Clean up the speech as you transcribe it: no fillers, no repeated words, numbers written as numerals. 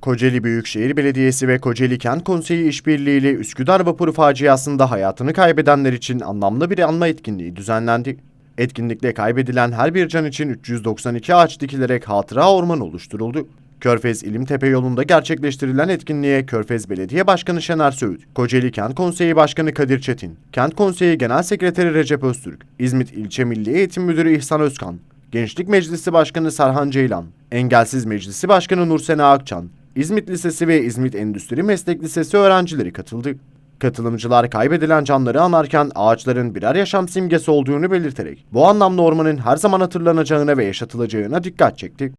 Kocaeli Büyükşehir Belediyesi ve Kocaeli Kent Konseyi işbirliğiyle Üsküdar Vapuru faciasında hayatını kaybedenler için anlamlı bir anma etkinliği düzenlendi. Etkinlikte kaybedilen her bir can için 392 ağaç dikilerek hatıra ormanı oluşturuldu. Körfez İlimtepe yolunda gerçekleştirilen etkinliğe Körfez Belediye Başkanı Şener Söğüt, Kocaeli Kent Konseyi Başkanı Kadir Çetin, Kent Konseyi Genel Sekreteri Recep Öztürk, İzmit İlçe Milli Eğitim Müdürü İhsan Özkan, Gençlik Meclisi Başkanı Serhan Ceylan, Engelsiz Meclisi Başkanı Nursena Akçan, İzmit Lisesi ve İzmit Endüstri Meslek Lisesi öğrencileri katıldı. Katılımcılar kaybedilen canları anarken ağaçların birer yaşam simgesi olduğunu belirterek bu anlamda ormanın her zaman hatırlanacağına ve yaşatılacağına dikkat çekti.